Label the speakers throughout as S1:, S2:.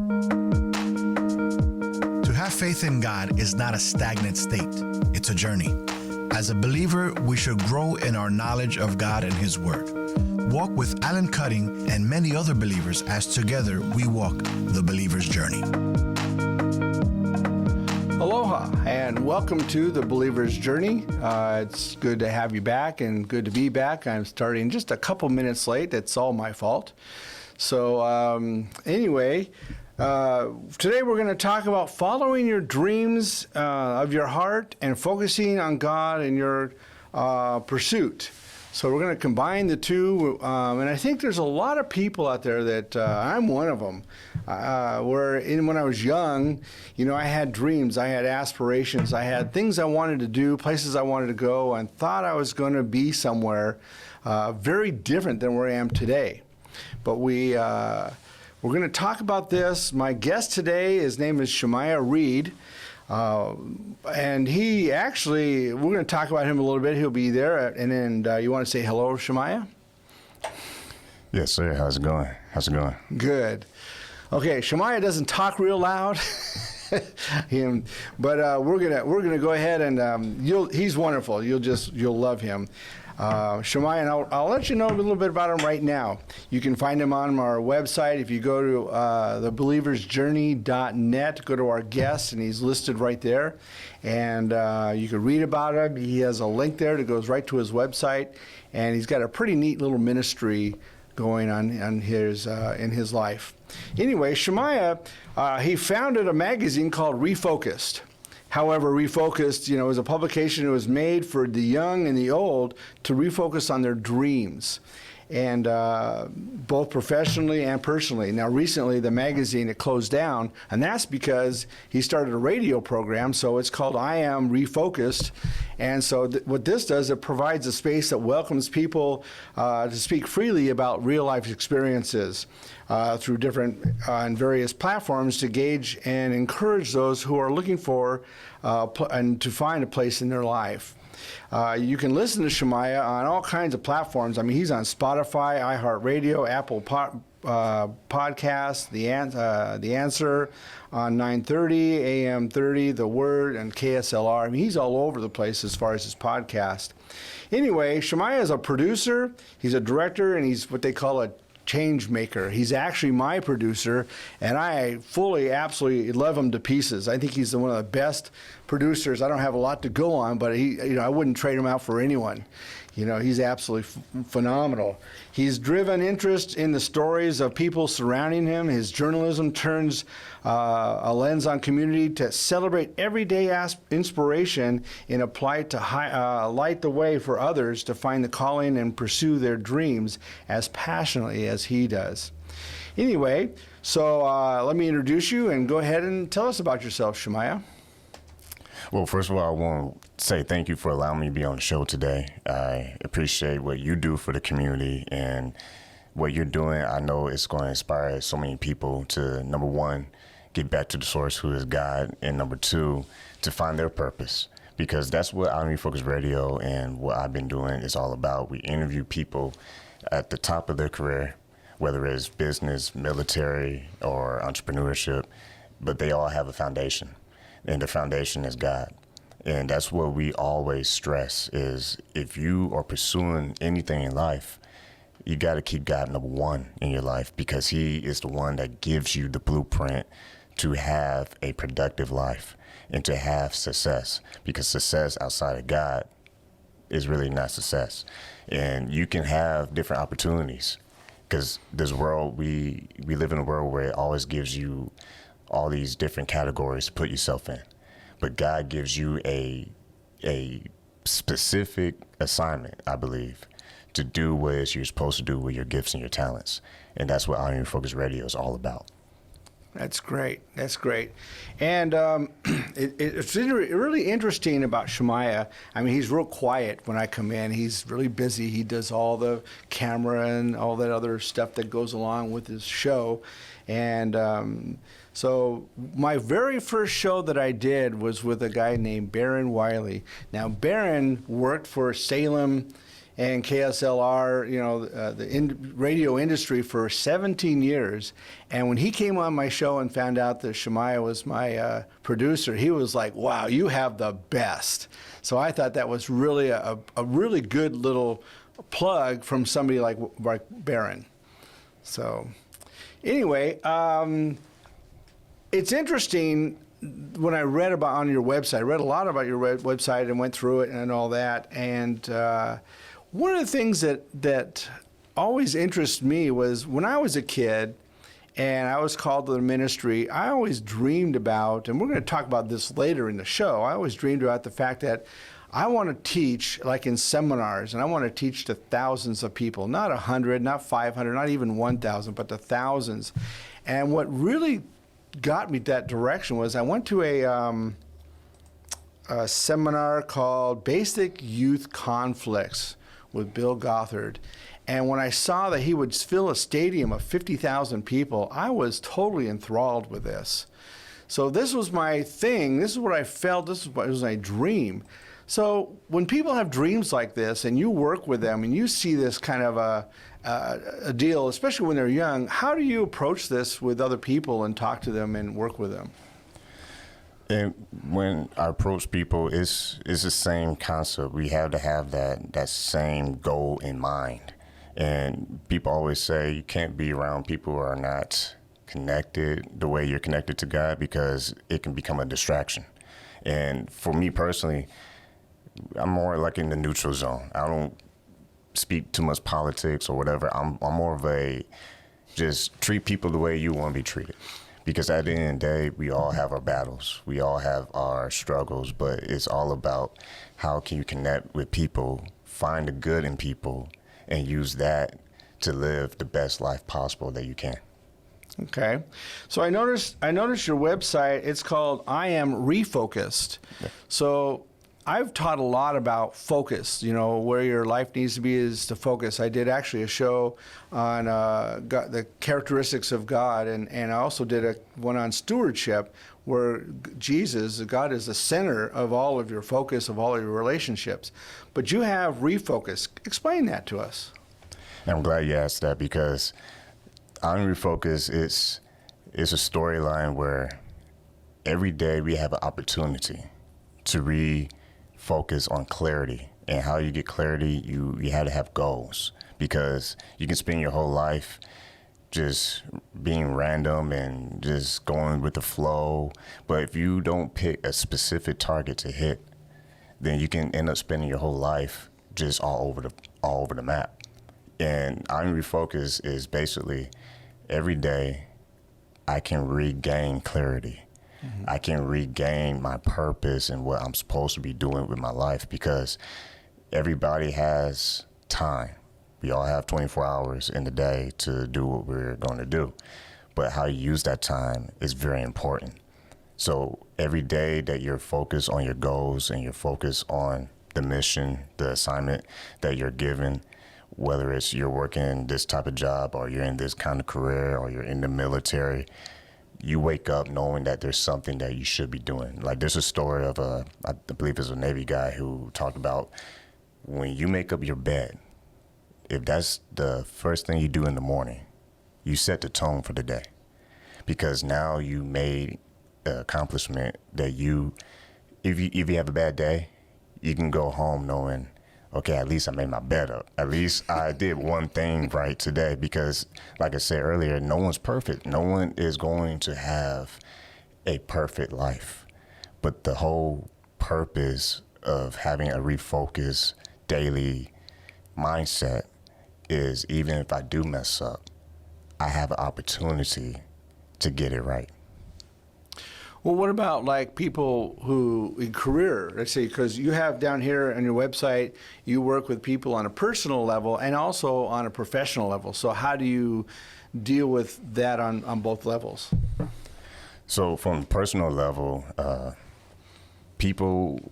S1: To have faith in God is not a stagnant state, it's a journey. As a believer, we should grow in our knowledge of God and His Word. Walk with Alan Cutting and many other believers as together we walk the believer's journey.
S2: Aloha and welcome to the Believer's Journey. It's good to have you back and good to be back. I'm starting just a couple minutes late. That's all my fault. So anyway, today we're going to talk about following your dreams of your heart and focusing on God in your pursuit. So we're going to combine the two, and I think there's a lot of people out there that I'm one of them. When I was young, I had dreams, I had aspirations, I had things I wanted to do, places I wanted to go, and thought I was going to be somewhere very different than where I am today. But we're going to talk about this. My guest today, his name is Shemaiah Reed. And he actually, we're going to talk about him a little bit. He'll be there. And then you want to say hello, Shemaiah?
S3: Yes, sir. How's it going?
S2: Good. Okay, Shemaiah doesn't talk real loud. But we're gonna go ahead and he's wonderful. You'll love him. Shemaiah, and I'll let you know a little bit about him right now. You can find him on our website. If you go to thebelieversjourney.net, go to our guests, and he's listed right there. And you can read about him. He has a link there that goes right to his website, and he's got a pretty neat little ministry going on in his life. Anyway, Shemaiah, he founded a magazine called Refocused. However, Refocused, is a publication that was made for the young and the old to refocus on their dreams, and both professionally and personally. Now, recently, the magazine, it closed down, and that's because he started a radio program, so it's called I Am Refocused. And so what this does, it provides a space that welcomes people to speak freely about real-life experiences through different and various platforms to gauge and encourage those who are looking for and to find a place in their life. You can listen to Shemaiah on all kinds of platforms. I mean, he's on Spotify, iHeartRadio, Apple Podcasts, The Answer on 930, AM 30, The Word, and KSLR. I mean, he's all over the place as far as his podcast. Anyway, Shemaiah is a producer, he's a director, and he's what they call a change maker. He's actually my producer, and I absolutely love him to pieces. I think he's one of the best producers. I don't have a lot to go on, but I wouldn't trade him out for anyone. He's absolutely phenomenal. He's driven interest in the stories of people surrounding him. His journalism turns a lens on community to celebrate everyday inspiration in a plight to light the way for others to find the calling and pursue their dreams as passionately as he does. Anyway, so let me introduce you and go ahead and tell us about yourself, Shemaiah.
S3: Well, first of all, I want to say thank you for allowing me to be on the show today. I appreciate what you do for the community, and what you're doing, I know it's going to inspire so many people to, number one, get back to the source, who is God, and number two, to find their purpose. Because that's what Am Refocused Radio and what I've been doing is all about. We interview people at the top of their career, whether it's business, military, or entrepreneurship, but they all have a foundation. And the foundation is God. And that's what we always stress is if you are pursuing anything in life, you got to keep God number one in your life, because he is the one that gives you the blueprint to have a productive life and to have success, because success outside of God is really not success. And you can have different opportunities, because this world, we live in a world where it always gives you all these different categories to put yourself in. But God gives you a specific assignment, I believe, to do what it is you're supposed to do with your gifts and your talents. And that's what Am Refocused Radio is all about.
S2: That's great. And it's really interesting about Shemaiah. I mean, he's real quiet when I come in. He's really busy. He does all the camera and all that other stuff that goes along with his show. And so my very first show that I did was with a guy named Barron Wiley. Now, Barron worked for Salem and KSLR, radio industry for 17 years. And when he came on my show and found out that Shemaiah was my producer, he was like, wow, you have the best. So I thought that was really a really good little plug from somebody like Barron. So anyway, it's interesting when I read on your website. I read a lot about your website and went through it and all that. And one of the things that always interested me was when I was a kid and I was called to the ministry, I always dreamed about, and we're going to talk about this later in the show, I always dreamed about the fact that I want to teach, like in seminars, and I want to teach to thousands of people, not 100, not 500, not even 1,000, but to thousands. And what really got me that direction was I went to a seminar called Basic Youth Conflicts with Bill Gothard. And when I saw that he would fill a stadium of 50,000 people, I was totally enthralled with this. So this was my thing. This is what I felt. This was my dream. So when people have dreams like this and you work with them and you see this kind of a deal, especially when they're young, how do you approach this with other people and talk to them and work with them?
S3: And when I approach people, it's the same concept. We have to have that same goal in mind. And people always say you can't be around people who are not connected the way you're connected to God, because it can become a distraction. And for me personally, I'm more like in the neutral zone. I don't speak too much politics or whatever. I'm more of a just treat people the way you want to be treated. Because at the end of the day, we all have our battles. We all have our struggles, but it's all about how can you connect with people, find the good in people, and use that to live the best life possible that you can.
S2: Okay. So I noticed your website, it's called Am Refocused. Yeah. So I've taught a lot about focus, where your life needs to be is to focus. I did actually a show on God, the characteristics of God, and I also did one on stewardship, where God is the center of all of your focus, of all of your relationships. But you have Refocus. Explain that to us.
S3: I'm glad you asked that, because on Refocus, it's a storyline where every day we have an opportunity to refocus on clarity. And how you get clarity, you have to have goals, because you can spend your whole life just being random and just going with the flow. But if you don't pick a specific target to hit, then you can end up spending your whole life just all over the map. And I'm Refocused is basically every day I can regain clarity. Mm-hmm. I can regain my purpose and what I'm supposed to be doing with my life, because everybody has time. We all have 24 hours in the day to do what we're going to do. But how you use that time is very important. So every day that you're focused on your goals and you're focused on the mission, the assignment that you're given, whether it's you're working this type of job or you're in this kind of career or you're in the military, you wake up knowing that there's something that you should be doing. Like there's a story of I believe it's a Navy guy who talked about when you make up your bed, if that's the first thing you do in the morning, you set the tone for the day, because now you made an accomplishment that if you have a bad day, you can go home knowing, okay, at least I made my bed up. At least I did one thing right today, because like I said earlier, no one's perfect. No one is going to have a perfect life. But the whole purpose of having a refocused daily mindset is, even if I do mess up, I have an opportunity to get it right.
S2: Well, what about like people who in career, let's say, because you have down here on your website, you work with people on a personal level and also on a professional level. So how do you deal with that on both levels?
S3: So from the personal level, people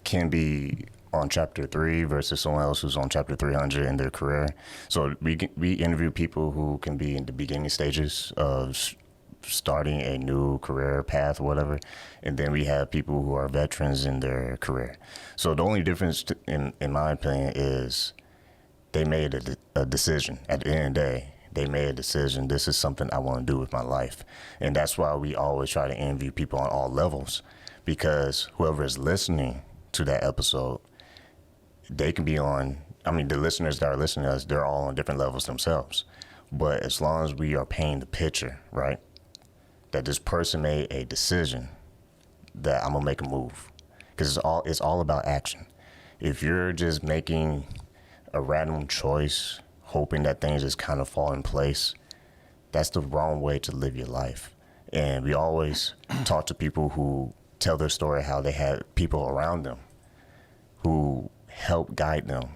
S3: can be on chapter 3 versus someone else who's on chapter 300 in their career. So we interview people who can be in the beginning stages of starting a new career path or whatever. And then we have people who are veterans in their career. So the only difference, in my opinion, is they made a decision. At the end of the day, they made a decision. This is something I want to do with my life. And that's why we always try to interview people on all levels, because whoever is listening to that episode, they can be on, I mean, the listeners that are listening to us, they're all on different levels themselves. But as long as we are painting the picture, right, that this person made a decision that I'm going to make a move. Because it's all about action. If you're just making a random choice, hoping that things just kind of fall in place, that's the wrong way to live your life. And we always talk to people who tell their story, how they had people around them who help guide them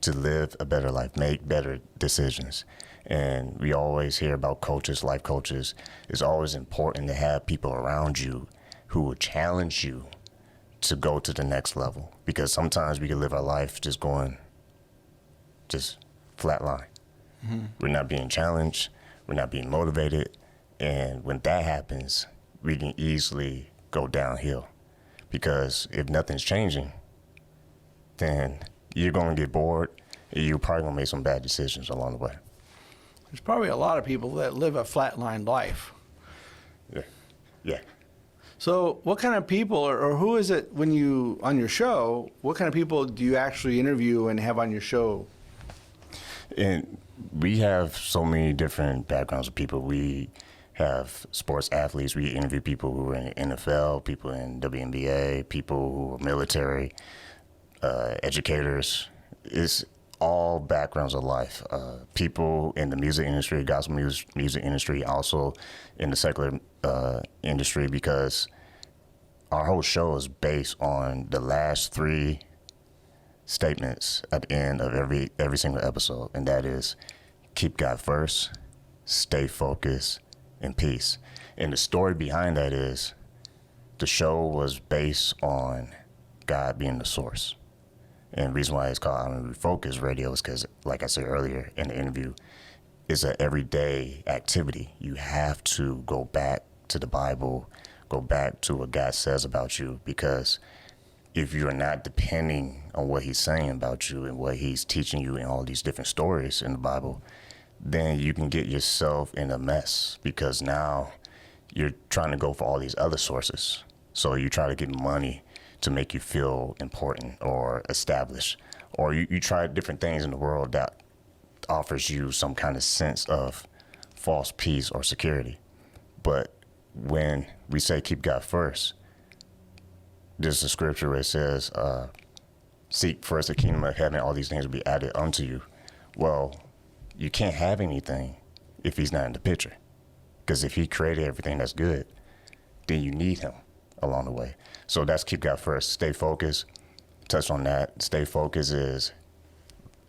S3: to live a better life, make better decisions. And we always hear about coaches, life coaches. It's always important to have people around you who will challenge you to go to the next level. Because sometimes we can live our life just flat line. Mm-hmm. We're not being challenged. We're not being motivated. And when that happens, we can easily go downhill. Because if nothing's changing, then you're going to get bored. And you're probably going to make some bad decisions along the way.
S2: There's probably a lot of people that live a flatline life.
S3: Yeah.
S2: So what kind of people, or who is it when you, on your show, what kind of people do you actually interview and have on your show?
S3: And we have so many different backgrounds of people. We have sports athletes. We interview people who are in the NFL, people in WNBA, people who are military, educators. It's all backgrounds of life. People in the music industry, gospel music industry, also in the secular industry, because our whole show is based on the last 3 statements at the end of every single episode, and that is keep God first, stay focused, and peace. And the story behind that is the show was based on God being the source. And the reason why it's called Am Refocused Radio is because, like I said earlier in the interview, it's an everyday activity. You have to go back to the Bible, go back to what God says about you, because if you're not depending on what he's saying about you and what he's teaching you in all these different stories in the Bible, then you can get yourself in a mess, because now you're trying to go for all these other sources. So you try to get money to make you feel important or established, or you try different things in the world that offers you some kind of sense of false peace or security. But when we say keep God first, there's a scripture where it says, seek first the kingdom of heaven, all these things will be added unto you. Well, you can't have anything if he's not in the picture. Because if he created everything that's good, then you need him along the way. So that's keep God first. Stay focused. Touch on that. Stay focused is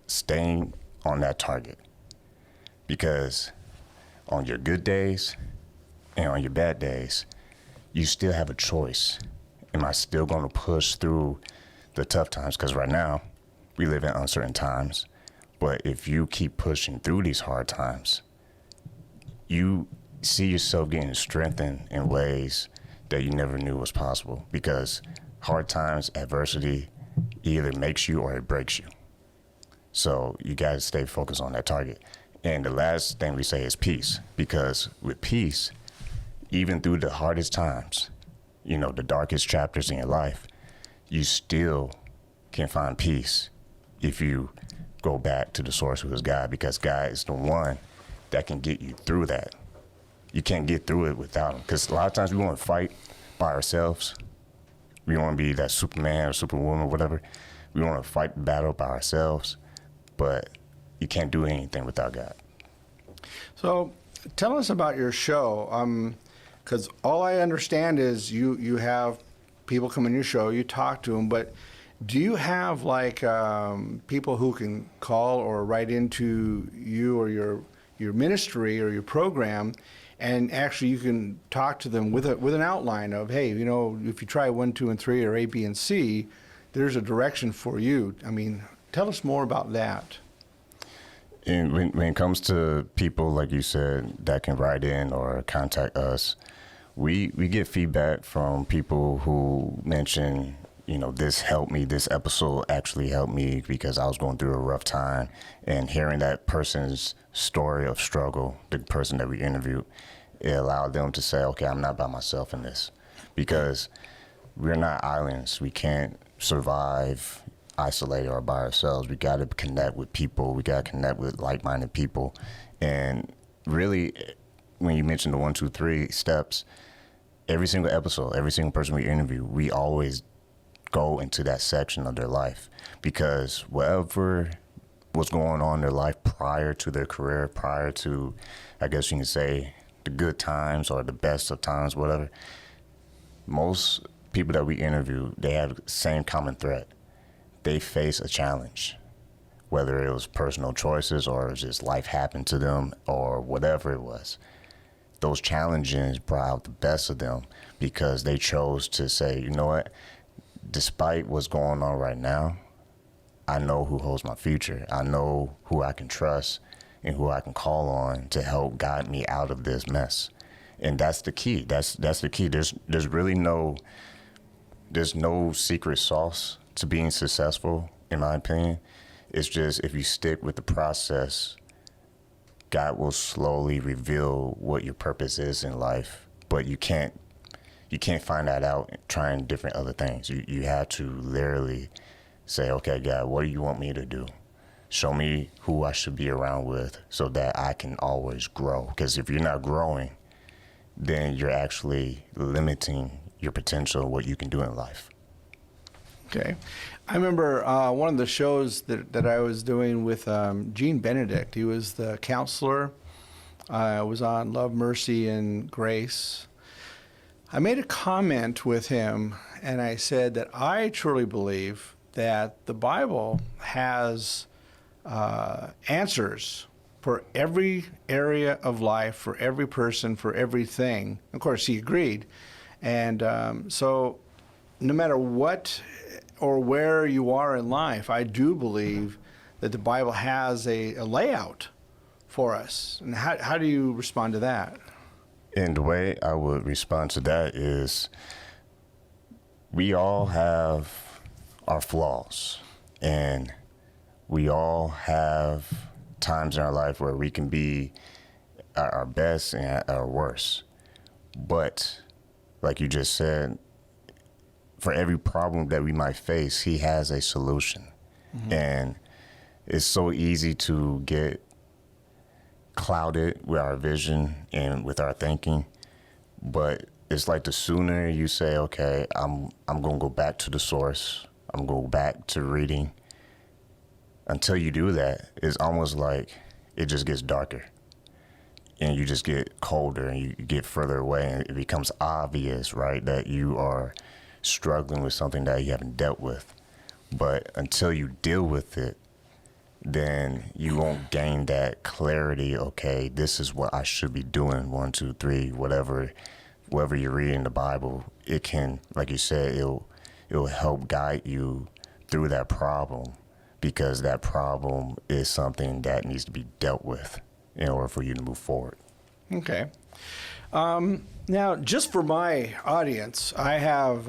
S3: staying on that target. Because on your good days and on your bad days, you still have a choice. Am I still going to push through the tough times? Because right now, we live in uncertain times. But if you keep pushing through these hard times, you see yourself getting strengthened in ways that you never knew was possible. Because hard times, adversity, either makes you or it breaks you. So you got to stay focused on that target. And the last thing we say is peace. Because with peace, even through the hardest times, you know, the darkest chapters in your life, you still can find peace if you go back to the source, who is God, because God is the one that can get you through that. You can't get through it without him. Because a lot of times we want to fight by ourselves. We want to be that Superman or Superwoman or whatever. We want to fight the battle by ourselves, but you can't do anything without God.
S2: So tell us about your show. Because all I understand is you have people come in your show, you talk to them, but do you have like people who can call or write into you or your ministry or your program, and actually you can talk to them with an outline of, hey, you know, if you try 1, 2, and 3 or A, B, and C, there's a direction for you. I mean, tell us more about that.
S3: And when it comes to people, like you said, that can write in or contact us, we get feedback from people who mention, this helped me, this episode actually helped me because I was going through a rough time. And hearing that person's story of struggle, the person that we interviewed, it allowed them to say, okay, I'm not by myself in this. Because we're not islands. We can't survive isolated or by ourselves. We got to connect with people. We got to connect with like-minded people. And really, when you mentioned the 1, 2, 3 steps, every single episode, every single person we interview, we always go into that section of their life, because whatever was going on in their life prior to their career, prior to, I guess you can say, the good times or the best of times, whatever, most people that we interview, they have the same common thread. They face a challenge, whether it was personal choices or it was just life happened to them or whatever it was. Those challenges brought out the best of them because they chose to say, you know what, despite what's going on right now, I know who holds my future. I know who I can trust and who I can call on to help guide me out of this mess. And that's the key. That's the key. There's really no secret sauce to being successful, in my opinion. It's just if you stick with the process, God will slowly reveal what your purpose is in life. But you can't find that out trying different other things. You have to literally say, okay, God, what do you want me to do? Show me who I should be around with so that I can always grow. Because if you're not growing, then you're actually limiting your potential, what you can do in life.
S2: Okay. I remember one of the shows that I was doing with Gene Benedict. He was the counselor. I was on Love, Mercy, and Grace. I made a comment with him, and I said that I truly believe that the Bible has answers for every area of life, for every person, for everything. Of course, he agreed. And so no matter what or where you are in life, I do believe that the Bible has a layout for us. And how do you respond to that?
S3: And the way I would respond to that is we all have our flaws, and we all have times in our life where we can be at our best and at our worst. But like you just said, for every problem that we might face, he has a solution. Mm-hmm. And it's so easy to get clouded with our vision and with our thinking. But it's like the sooner you say, okay, I'm going to go back to the source, I'm going to go back to reading. Until you do that, it's almost like it just gets darker. And you just get colder and you get further away, and it becomes obvious, right, that you are struggling with something that you haven't dealt with. But until you deal with it, then you won't gain that clarity. Okay, this is what I should be doing. 1, 2, 3, whatever you read in the Bible, it can, like you said, it'll help guide you through that problem, because that problem is something that needs to be dealt with in order for you to move forward.
S2: Okay. Now, just for my audience, I have,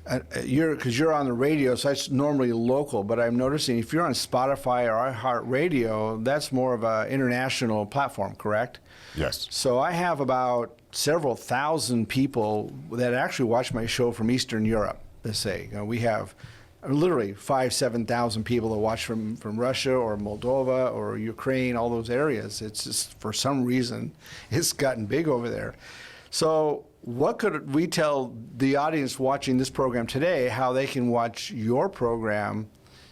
S2: because you're on the radio, so that's normally local, but I'm noticing if you're on Spotify or iHeartRadio, that's more of an international platform, correct?
S3: Yes.
S2: So I have about several thousand people that actually watch my show from Eastern Europe, let's say. We have literally 7,000 people that watch from Russia or Moldova or Ukraine, all those areas. It's just, for some reason, it's gotten big over there. So what could we tell the audience watching this program today, how they can watch your program,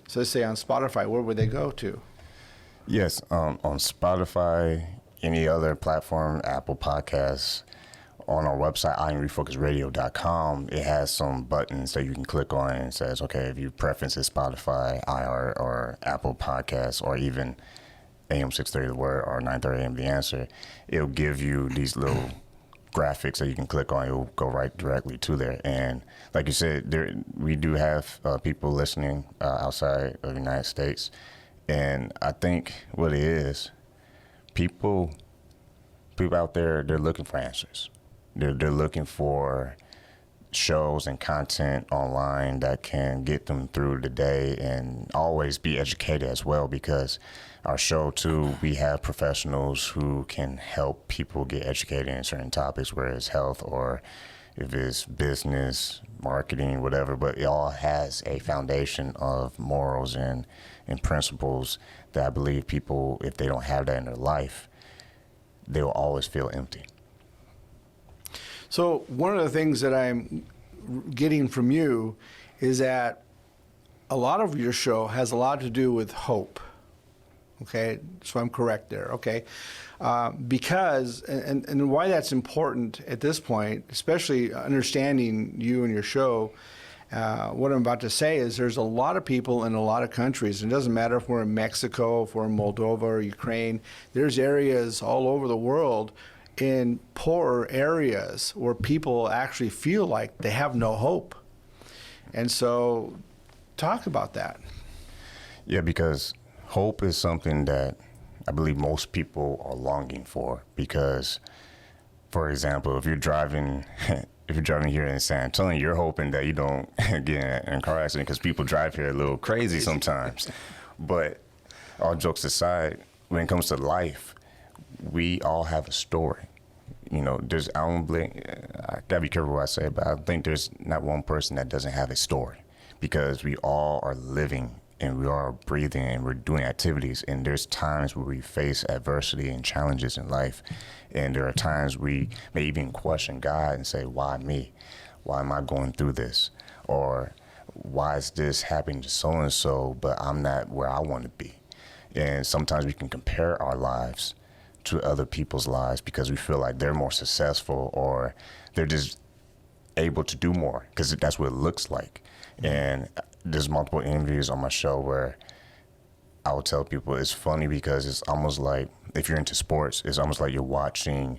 S2: so let's say on Spotify? Where would they go to?
S3: Yes, on Spotify, any other platform, Apple Podcasts. On our website, IamRefocusedRadio.com, it has some buttons that you can click on, and it says, okay, if you preference is Spotify, iHeart, or Apple Podcasts, or even AM 630 The Word or 930 AM The Answer, it'll give you these little graphics that you can click on. It'll go right directly to there. And like you said, we do have people listening outside of the United States, And I think what it is, people out there, they're looking for answers. They're looking for shows and content online that can get them through the day and always be educated as well, because our show too, we have professionals who can help people get educated in certain topics, whether it's health or if it's business, marketing, whatever, but it all has a foundation of morals and principles that I believe people, if they don't have that in their life, they will always feel empty.
S2: So one of the things that I'm getting from you is that a lot of your show has a lot to do with hope. Okay, so I'm correct there. Okay, because and why that's important at this point, especially understanding you and your show. What I'm about to say is there's a lot of people in a lot of countries. And it doesn't matter if we're in Mexico, if we're in Moldova or Ukraine. There's areas all over the world in poorer areas where people actually feel like they have no hope. And so talk about that. Yeah,
S3: because hope is something that I believe most people are longing for. Because, for example, if you're driving here in San Antonio, you're hoping that you don't get in a car accident, because people drive here a little crazy sometimes. But all jokes aside, when it comes to life, we all have a story. I gotta be careful what I say, but I think there's not one person that doesn't have a story, because we all are living and we are breathing and we're doing activities, and there's times where we face adversity and challenges in life, and there are times we may even question God and say, why me? Why am I going through this? Or why is this happening to so-and-so, but I'm not where I want to be? And sometimes we can compare our lives to other people's lives because we feel like they're more successful or they're just able to do more, because that's what it looks like. And there's multiple interviews on my show where I will tell people it's funny because it's almost like, if you're into sports, it's almost like you're watching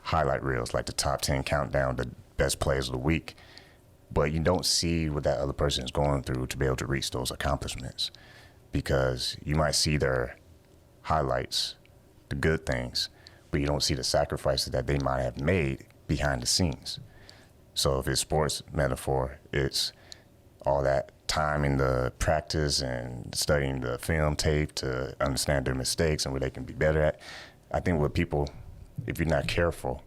S3: highlight reels, like the top 10 countdown, the best plays of the week, but you don't see what that other person is going through to be able to reach those accomplishments, because you might see their highlights, the good things, but you don't see the sacrifices that they might have made behind the scenes. So if it's sports metaphor, it's all that time in the practice and studying the film tape to understand their mistakes and what they can be better at. I think with people, if you're not careful,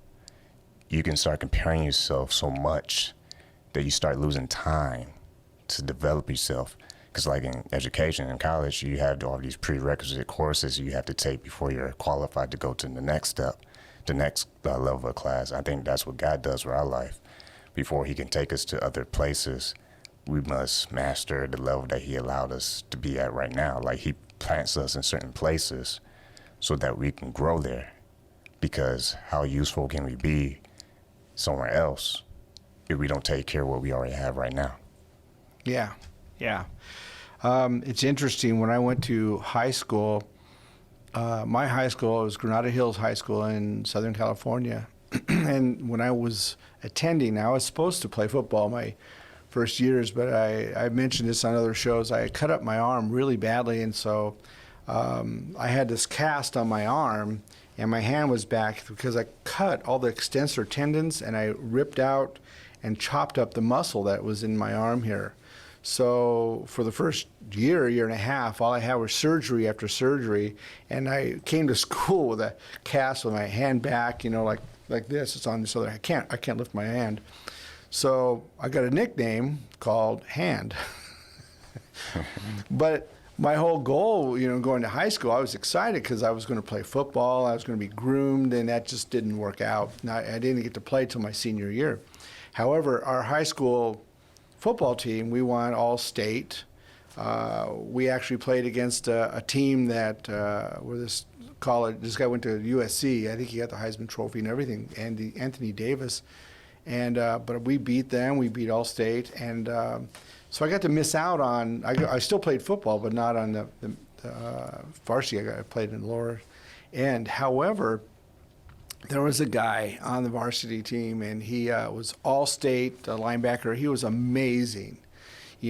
S3: you can start comparing yourself so much that you start losing time to develop yourself. Because like in education, in college, you have all these prerequisite courses you have to take before you're qualified to go to the next step, the next level of class. I think that's what God does with our life. Before he can take us to other places, we must master the level that he allowed us to be at right now. Like he plants us in certain places so that we can grow there. Because how useful can we be somewhere else if we don't take care of what we already have right now?
S2: Yeah. It's interesting. When I went to high school, my high school was Granada Hills High School in Southern California. And when I was attending, I was supposed to play football my first years, but I mentioned this on other shows. I cut up my arm really badly, and so I had this cast on my arm, and my hand was back because I cut all the extensor tendons, and I ripped out and chopped up the muscle that was in my arm here. So for the first year and a half, all I had was surgery after surgery, and I came to school with a cast with my hand back, like this. It's on this other. I can't lift my hand. So I got a nickname called Hand. But my whole goal, going to high school, I was excited because I was going to play football. I was going to be groomed, and that just didn't work out. I didn't get to play till my senior year. However, our high school football team, we won all state. We actually played against a team that where this guy went to USC. I think he got the Heisman Trophy and everything, Anthony Davis. And but we beat them. We beat All-State, and so I got to miss out on. I still played football, but not on the varsity. I played in the lower end. However, there was a guy on the varsity team, and he was All-State linebacker. He was amazing. He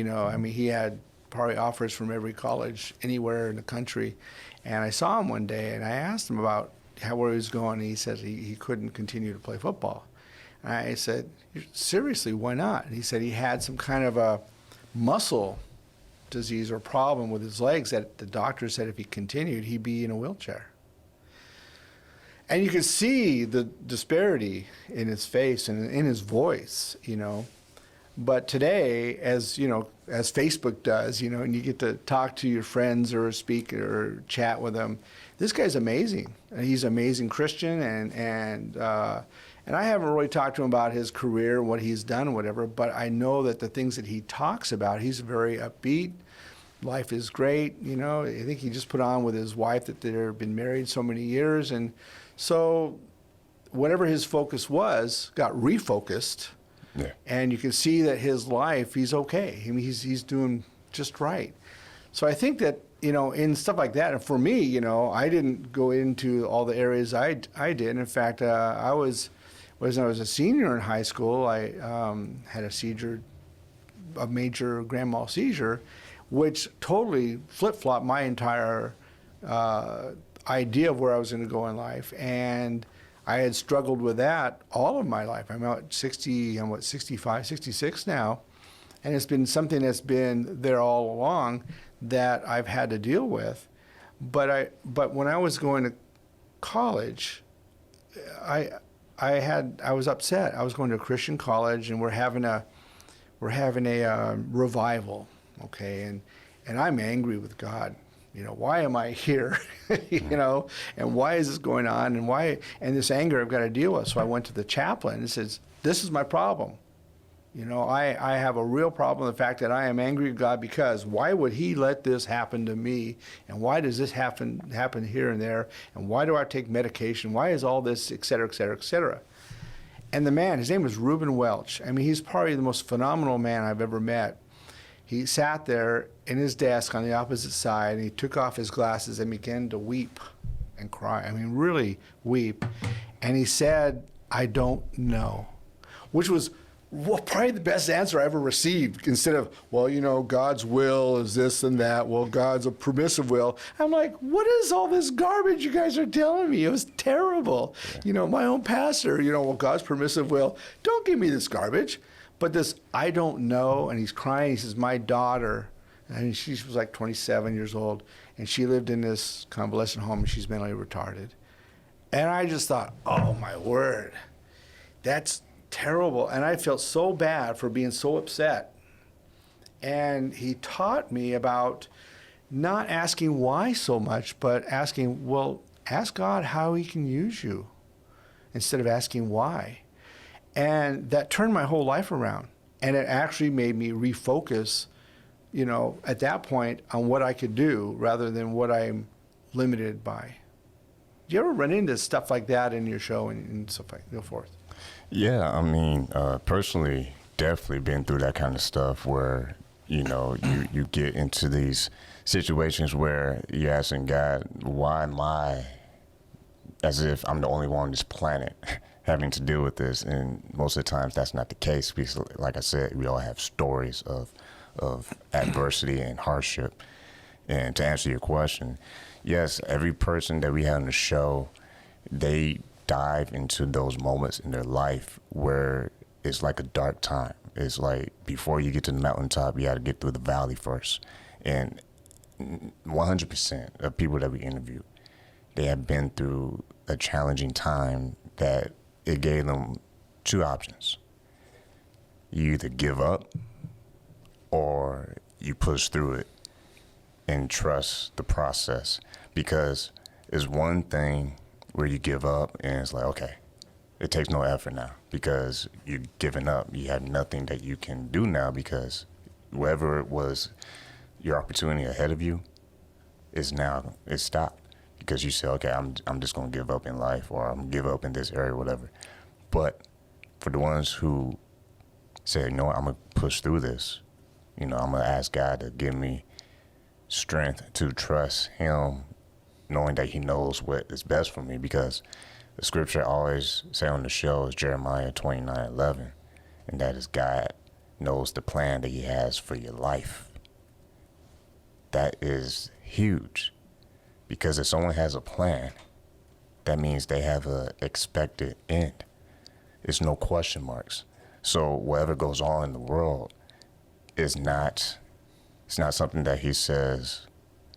S2: had probably offers from every college anywhere in the country. And I saw him one day, and I asked him about where he was going, and he said he couldn't continue to play football. And I said, seriously, why not? And he said he had some kind of a muscle disease or problem with his legs that the doctor said if he continued, he'd be in a wheelchair. And you could see the disparity in his face and in his voice, you know. But today, as you know, as Facebook does, you know, and you get to talk to your friends or speak or chat with them, this guy's amazing. He's an amazing Christian, and I haven't really talked to him about his career, what he's done, whatever. But I know that the things that he talks about, he's very upbeat. Life is great, you know. I think he just put on with his wife that they've been married so many years, and so whatever his focus was got refocused.
S3: Yeah.
S2: And you can see that his life, he's okay. I mean, he's doing just right. So I think that, you know, in stuff like that, and for me, you know, I didn't go into all the areas I did. In fact, when I was a senior in high school, I had a major grand mal seizure, which totally flip-flopped my entire idea of where I was going to go in life. And I had struggled with that all of my life. I'm 65, 66 now, and it's been something that's been there all along that I've had to deal with. But when I was going to college, I was upset. I was going to a Christian college, and we're having a revival, okay, and I'm angry with God. You know, why am I here? You know, and why is this going on? And this anger I've got to deal with. So I went to the chaplain and says, this is my problem. You know, I have a real problem with the fact that I am angry with God because why would he let this happen to me? And why does this happen here and there? And why do I take medication? Why is all this, et cetera, et cetera, et cetera? And the man, his name was Reuben Welch. I mean, he's probably the most phenomenal man I've ever met. He sat there in his desk on the opposite side, and he took off his glasses and began to weep and cry. I mean, really weep. And he said, I don't know, which was probably the best answer I ever received. Instead of, well, you know, God's will is this and that. Well, God's a permissive will. I'm like, what is all this garbage you guys are telling me? It was terrible. Yeah. You know, my own pastor, you know, well, God's permissive will. Don't give me this garbage. But this, I don't know, and he's crying. He says, my daughter, and she was like 27 years old, and she lived in this convalescent home, and she's mentally retarded. And I just thought, oh, my word, that's terrible. And I felt so bad for being so upset. And he taught me about not asking why so much, but asking, well, ask God how he can use you instead of asking why. And that turned my whole life around. And it actually made me refocus, you know, at that point on what I could do rather than what I'm limited by. Do you ever run into stuff like that in your show and stuff like so forth?
S3: Yeah, I mean, personally, definitely been through that kind of stuff where, you know, you get into these situations where you're asking God, why am I, as if I'm the only one on this planet having to deal with this, and most of the times that's not the case because, like I said, we all have stories of adversity and hardship. And to answer your question, yes, every person that we have on the show, they dive into those moments in their life where it's like a dark time. It's like before you get to the mountaintop, you got to get through the valley first. And 100% of people that we interview, they have been through a challenging time that it gave them two options. You either give up or you push through it and trust the process. Because it's one thing where you give up and it's like, okay, it takes no effort now because you're giving up. You have nothing that you can do now because whoever was your opportunity ahead of you is now, it's stopped. Because you say, okay, I'm just going to give up in life or I'm going to give up in this area or whatever. But for the ones who say, no, I'm going to push through this, you know, I'm going to ask God to give me strength to trust him, knowing that he knows what is best for me. Because the scripture I always say on the show is Jeremiah 29:11, and that is God knows the plan that he has for your life. that is huge, because if someone has a plan, that means they have a expected end. It's no question marks. So whatever goes on in the world is not, it's not something that he says,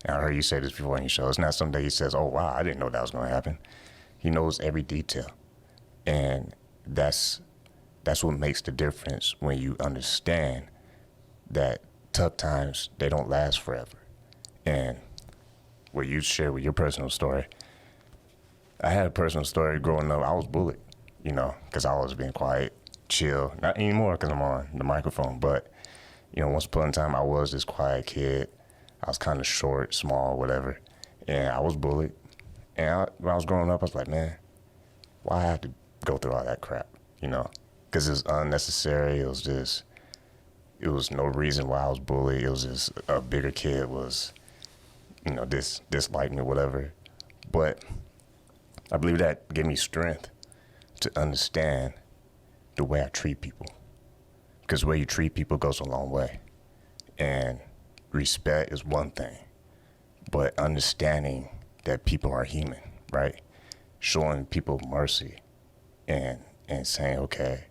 S3: and I heard you say this before in your show, it's not something that he says, oh wow, I didn't know that was going to happen. He knows every detail. And that's what makes the difference when you understand that tough times, they don't last forever. And what you share with your personal story, I had a personal story growing up. I was bullied, you know, because I was being quiet, chill. Not anymore because I'm on the microphone, but, you know, once upon a time, I was this quiet kid. I was kind of short, small, whatever, and I was bullied. And when I was growing up, I was like, man, why I have to go through all that crap, you know? Because it was unnecessary. It was no reason why I was bullied. It was just a bigger kid was, you know, disliked me or whatever. But I believe that gave me strength to understand the way I treat people. Because the way you treat people goes a long way. And respect is one thing, but understanding that people are human, right? Showing people mercy and saying, okay,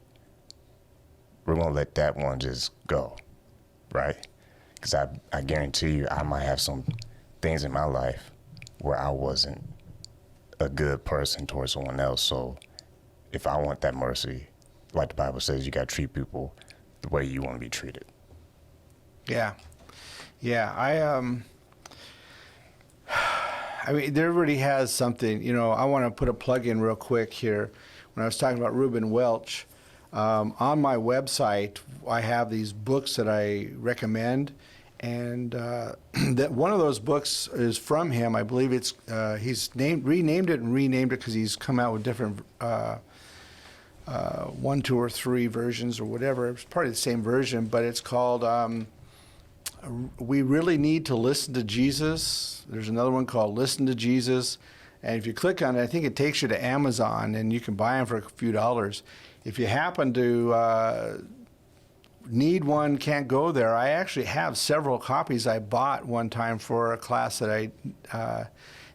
S3: we're gonna let that one just go, right? Because I guarantee you, I might have some things in my life where I wasn't a good person towards someone else. So if I want that mercy, like the Bible says, you gotta treat people the way you want to be treated.
S2: Yeah. I mean, there really has something, you know, I want to put a plug in real quick here. When I was talking about Reuben Welch, on my website, I have these books that I recommend, and that one of those books is from him. I believe it's he's renamed it because he's come out with different 1, 2, or 3 versions or whatever. It's probably the same version, but it's called We Really Need to Listen to Jesus. There's another one called Listen to Jesus. And if you click on it, I think it takes you to Amazon, and you can buy them for a few dollars. If you happen to need one, can't go there, I actually have several copies I bought one time for a class that I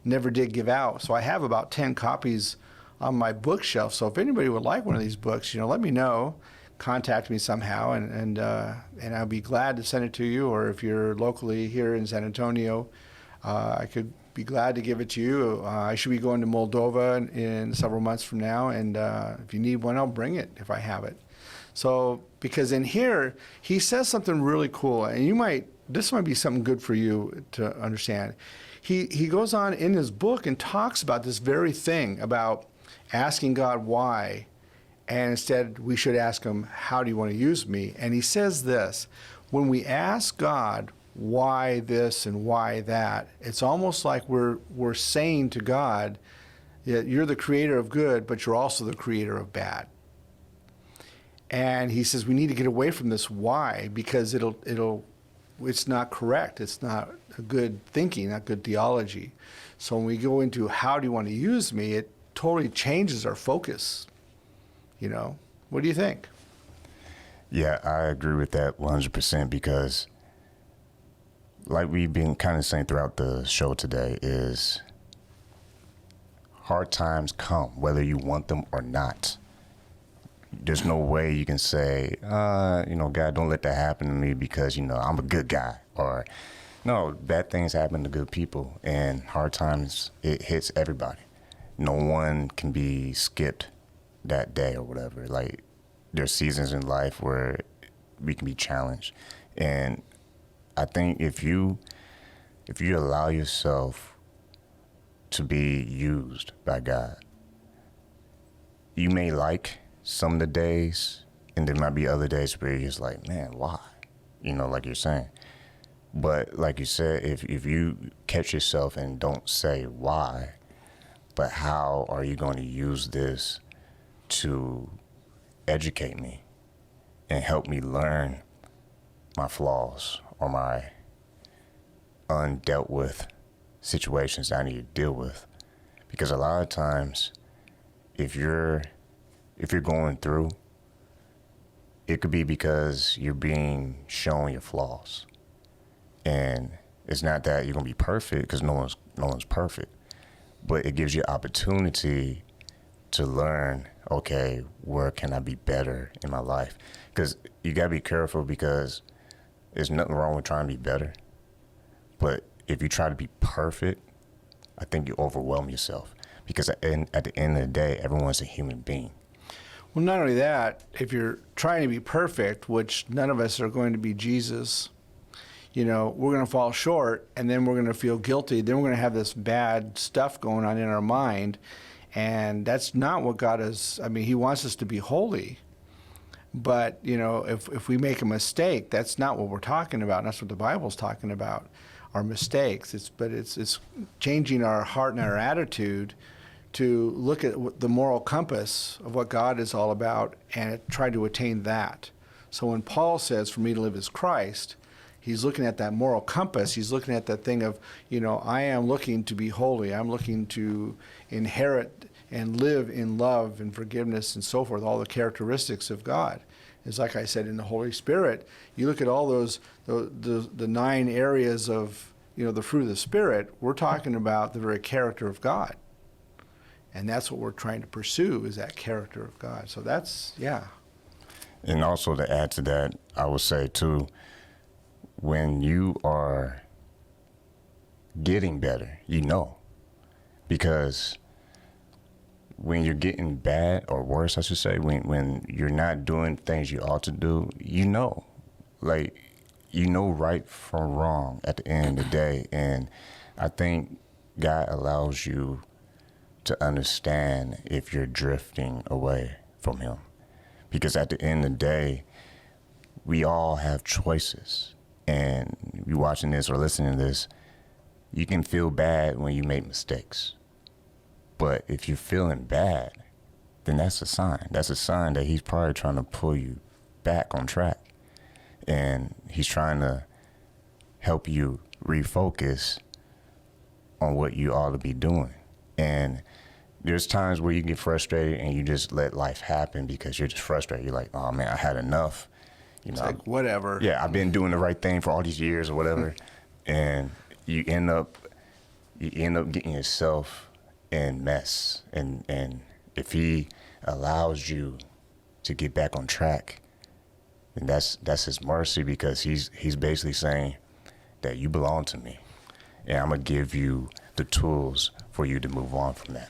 S2: never did give out. So I have about 10 copies on my bookshelf. So if anybody would like one of these books, you know, let me know. Contact me somehow, and I'll be glad to send it to you. Or if you're locally here in San Antonio, I could be glad to give it to you. I should be going to Moldova in several months from now, and if you need one, I'll bring it if I have it. So, because in here, he says something really cool, and this might be something good for you to understand. He goes on in his book and talks about this very thing, about asking God why, and instead we should ask him, how do you want to use me? And he says this: when we ask God why this and why that, it's almost like we're saying to God, yeah, you're the creator of good, but you're also the creator of bad. And he says we need to get away from this why, because it's not correct. It's not a good thinking, not good theology. So when we go into how do you want to use me, it totally changes our focus. You know, what do you think?
S3: Yeah, I agree with that 100%, because like we've been kind of saying throughout the show today, is hard times come whether you want them or not. There's no way you can say, you know, God, don't let that happen to me because, you know, I'm a good guy. Or, no, bad things happen to good people, and hard times, it hits everybody. No one can be skipped that day or whatever. Like, there's seasons in life where we can be challenged. And I think if you allow yourself to be used by God, you may like some of the days, and there might be other days where you're just like, man, why? You know, like you're saying. But like you said, if you catch yourself and don't say why, but how are you going to use this to educate me and help me learn my flaws or my undealt with situations I need to deal with. Because a lot of times, if you're going through, it could be because you're being shown your flaws. And It's not that you're gonna be perfect, because no one's perfect, but it gives you opportunity to learn, okay, where can I be better in my life? Because you gotta be careful, because there's nothing wrong with trying to be better, but if you try to be perfect, I think you overwhelm yourself, because at the end of the day, everyone's a human being.
S2: Well, not only that, if you're trying to be perfect, which none of us are going to be Jesus, we're going to fall short, and then we're going to feel guilty. Then we're going to have this bad stuff going on in our mind, and that's not what God is. I mean, he wants us to be holy. But, if we make a mistake, that's not what we're talking about. And that's what the Bible's talking about, our mistakes. It's changing our heart and our attitude to look at the moral compass of what God is all about and try to attain that. So when Paul says, for me to live is Christ, he's looking at that moral compass. He's looking at that thing of, I am looking to be holy. I'm looking to inherit and live in love and forgiveness and so forth, all the characteristics of God. It's like I said, in the Holy Spirit, you look at all those, the 9 areas of, the fruit of the Spirit, we're talking about the very character of God. And that's what we're trying to pursue, is that character of God. So that's, yeah.
S3: And also to add to that, I would say too, when you are getting better, because when you're getting bad, or worse, I should say, when you're not doing things you ought to do, right from wrong at the end of the day. And I think God allows you to understand if you're drifting away from him. Because at the end of the day, we all have choices. And you watching this or listening to this, you can feel bad when you make mistakes. But if you're feeling bad, then that's a sign. That's a sign that he's probably trying to pull you back on track. And he's trying to help you refocus on what you ought to be doing. And there's times where you get frustrated and you just let life happen because you're just frustrated. You're like, oh man, I had enough.
S2: It's like, whatever.
S3: Yeah, I've been doing the right thing for all these years or whatever. And you end up getting yourself in mess. And if he allows you to get back on track, then that's his mercy, because he's basically saying that you belong to me, and I'm gonna give you the tools for you to move on from that.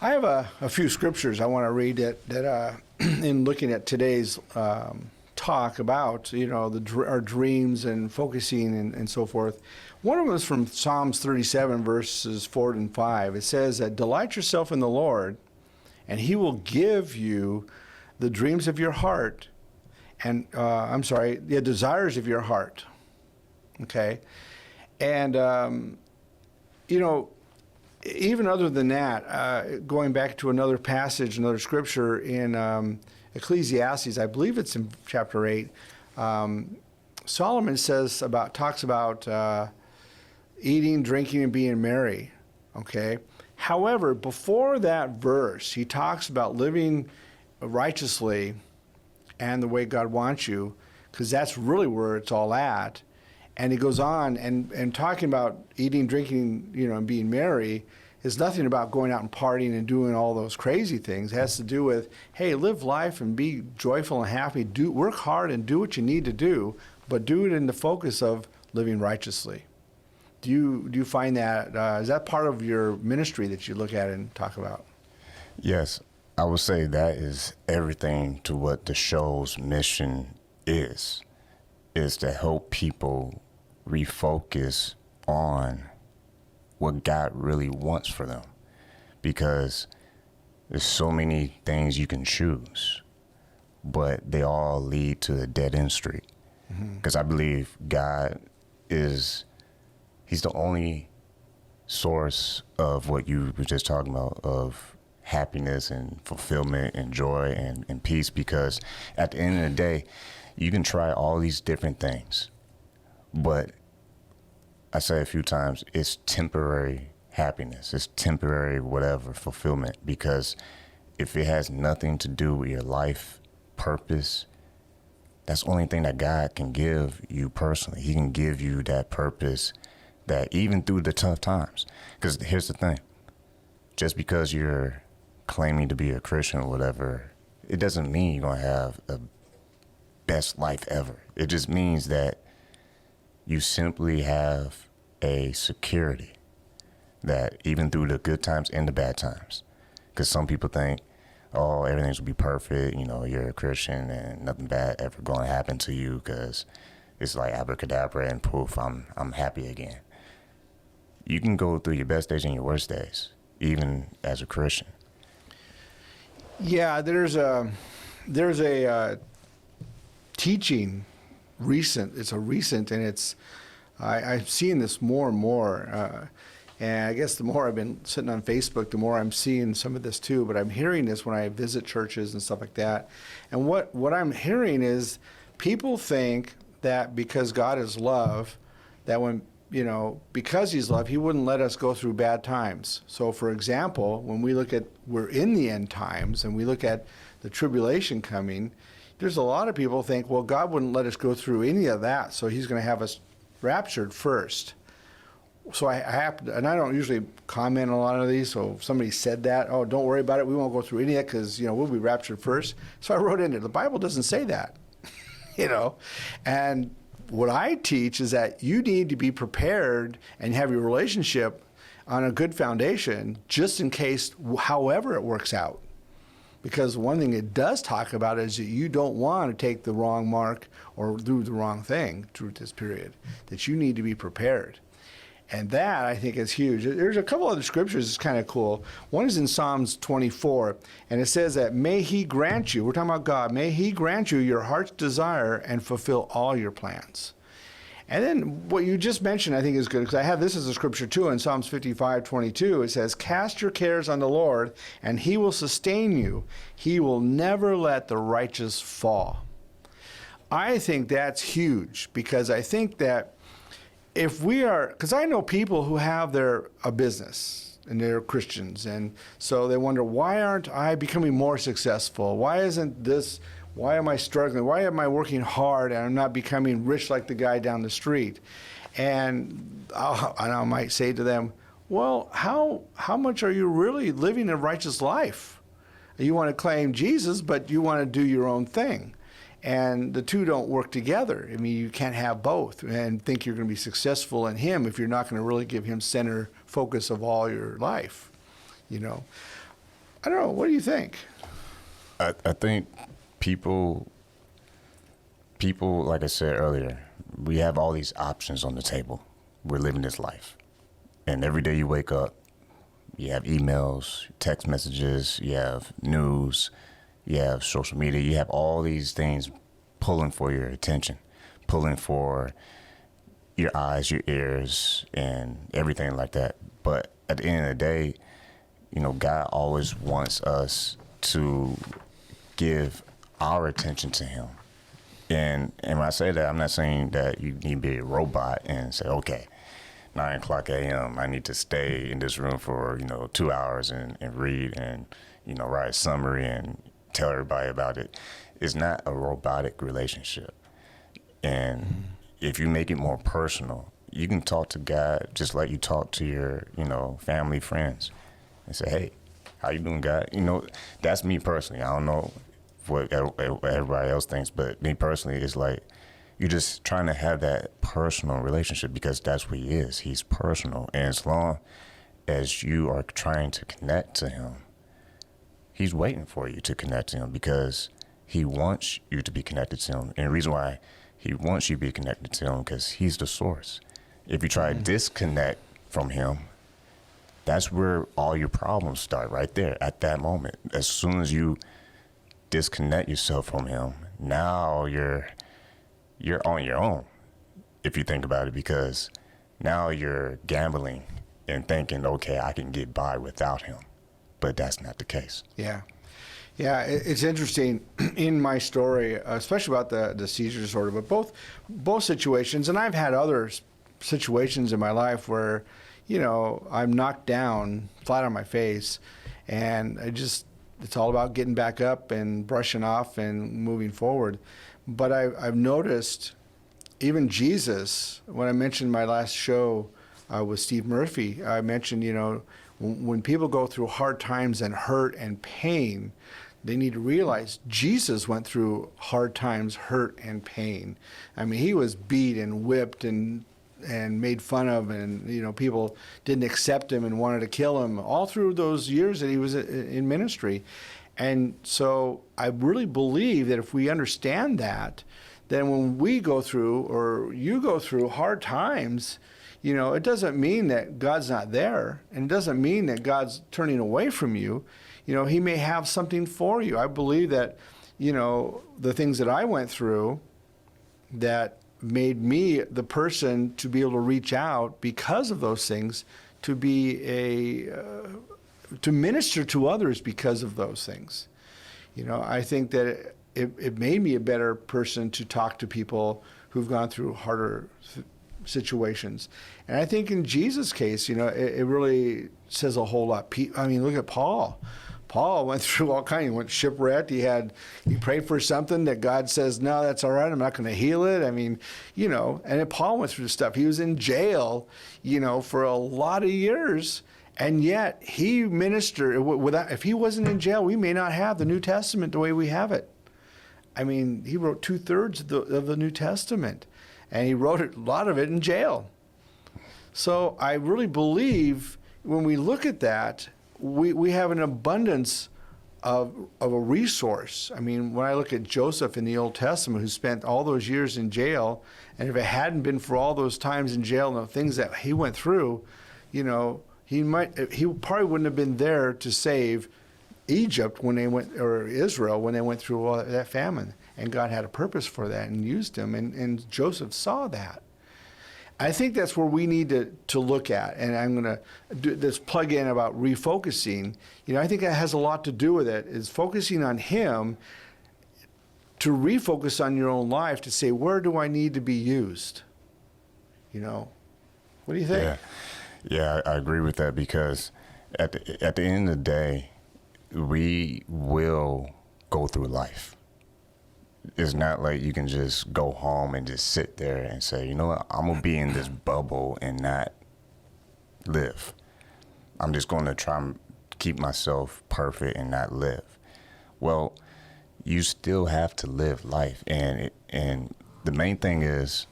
S2: I have a few scriptures I want to read that in looking at today's talk about our dreams and focusing and so forth. One of them is from Psalms 37 verses 4 and 5. It says that delight yourself in the Lord, and he will give you the dreams of your heart, and the desires of your heart. Okay, and even other than that, going back to another passage, another scripture in Ecclesiastes, I believe it's in chapter 8, Solomon talks about eating, drinking, and being merry. Okay. However, before that verse, he talks about living righteously and the way God wants you, because that's really where it's all at. And he goes on and talking about eating, drinking, and being merry is nothing about going out and partying and doing all those crazy things. It has to do with, hey, live life and be joyful and happy. Work hard and do what you need to do, but do it in the focus of living righteously. Do you find that, is that part of your ministry that you look at and talk about?
S3: Yes, I would say that is everything to what the show's mission is to help people refocus on what God really wants for them. Because there's so many things you can choose, but they all lead to a dead-end street. Because I believe God he's the only source of what you were just talking about, of happiness and fulfillment and joy and peace. Because at the end of the day, you can try all these different things, but I say a few times, it's temporary happiness. It's temporary whatever, fulfillment. Because if it has nothing to do with your life purpose, That's the only thing that God can give you personally. He can give you that purpose that even through the tough times. Because here's the thing. Just because you're claiming to be a Christian or whatever, it doesn't mean you're going to have the best life ever. It just means that you simply have a security that even through the good times and the bad times. Because some people think, oh, everything's going to be perfect. You know, you're a Christian and nothing bad ever going to happen to you because it's like abracadabra and poof, I'm happy again. You can go through your best days and your worst days, even as a Christian.
S2: Yeah, there's a teaching recent, and it's I've seen this more and more. And I guess the more I've been sitting on Facebook, the more I'm seeing some of this too. But I'm hearing this when I visit churches and stuff like that. And what I'm hearing is people think that because God is love, that when, because he's love, he wouldn't let us go through bad times. So for example, when we're in the end times and we look at the tribulation coming, there's a lot of people think, well, God wouldn't let us go through any of that, so he's going to have us raptured first. So I have to, and I don't usually comment on a lot of these, so if somebody said that, oh, don't worry about it, we won't go through any of it because, we'll be raptured first. So I wrote in there, the Bible doesn't say that, And what I teach is that you need to be prepared and have your relationship on a good foundation just in case, however it works out. Because one thing it does talk about is that you don't want to take the wrong mark or do the wrong thing through this period, that you need to be prepared. And that, I think, is huge. There's a couple other scriptures that's kind of cool. One is in Psalms 24, and it says that, may he grant you, we're talking about God, may he grant you your heart's desire and fulfill all your plans. And then what you just mentioned, I think, is good, because I have this as a scripture too in Psalms 55:22. It says, cast your cares on the Lord, and he will sustain you. He will never let the righteous fall. I think that's huge, because I think that if we are, because I know people who have a business and they're Christians, and so they wonder, why aren't I becoming more successful? Why am I struggling? Why am I working hard and I'm not becoming rich like the guy down the street? And I might say to them, well, how much are you really living a righteous life? You want to claim Jesus, but you want to do your own thing. And the two don't work together. I mean, you can't have both and think you're going to be successful in him if you're not going to really give him center focus of all your life. I don't know. What do you think?
S3: I think people, like I said earlier, we have all these options on the table. We're living this life. And every day you wake up, you have emails, text messages, you have news, you have social media, you have all these things pulling for your attention, pulling for your eyes, your ears, and everything like that. But at the end of the day, God always wants us to give our attention to him. And when I say that, I'm not saying that you need to be a robot and say, okay, 9 o'clock a.m., I need to stay in this room for, 2 hours and read and, write a summary and tell everybody about it. It's not a robotic relationship. And if you make it more personal, you can talk to God just like you talk to your, family, friends, and say, hey, how you doing, God? That's me personally. I don't know what everybody else thinks, but me personally, it's like you're just trying to have that personal relationship because that's what he is. He's personal. And as long as you are trying to connect to him, he's waiting for you to connect to him because he wants you to be connected to him. And the reason why he wants you to be connected to him because he's the source. If you try to disconnect from him, that's where all your problems start, right there at that moment. As soon as you disconnect yourself from him, now you're on your own, if you think about it, because now you're gambling and thinking, okay, I can get by without him. But that's not the case.
S2: Yeah. It's interesting in my story, especially about the seizure disorder, but both situations, and I've had other situations in my life where, I'm knocked down flat on my face, and I just it's all about getting back up and brushing off and moving forward. But I've noticed, even Jesus, when I mentioned my last show with Steve Murphy, I mentioned, when people go through hard times and hurt and pain, they need to realize Jesus went through hard times, hurt, and pain. I mean, he was beat and whipped and made fun of, and people didn't accept him and wanted to kill him all through those years that he was in ministry. And so I really believe that if we understand that, then when we go through, or you go through hard times, it doesn't mean that God's not there, and it doesn't mean that God's turning away from you. He may have something for you. I believe that, the things that I went through that made me the person to be able to reach out because of those things, to be to minister to others because of those things. I think that it made me a better person to talk to people who've gone through harder situations. And I think in Jesus' case, it really says a whole lot. I mean, look at Paul. Paul went through all kinds. He went shipwrecked. He prayed for something that God says, no, that's all right. I'm not going to heal it. I mean, and then Paul went through stuff. He was in jail, for a lot of years. And yet he ministered. If he wasn't in jail, we may not have the New Testament the way we have it. I mean, he wrote 2/3 of the New Testament, and he wrote a lot of it in jail. So I really believe when we look at that, we have an abundance of a resource. I mean, when I look at Joseph in the Old Testament, who spent all those years in jail, and if it hadn't been for all those times in jail and the things that he went through, he probably wouldn't have been there to save Egypt or Israel when they went through all that famine. And God had a purpose for that and used him, and Joseph saw that. I think that's where we need to look at, and I'm going to do this plug in about refocusing. I think that has a lot to do with it, is focusing on him to refocus on your own life, to say, where do I need to be used? What do you think?
S3: Yeah, I agree with that, because at the end of the day, we will go through life. It's not like you can just go home and just sit there and say, you know what, I'm going to be in this bubble and not live. I'm just going to try and keep myself perfect and not live. Well, you still have to live life. And the main thing is,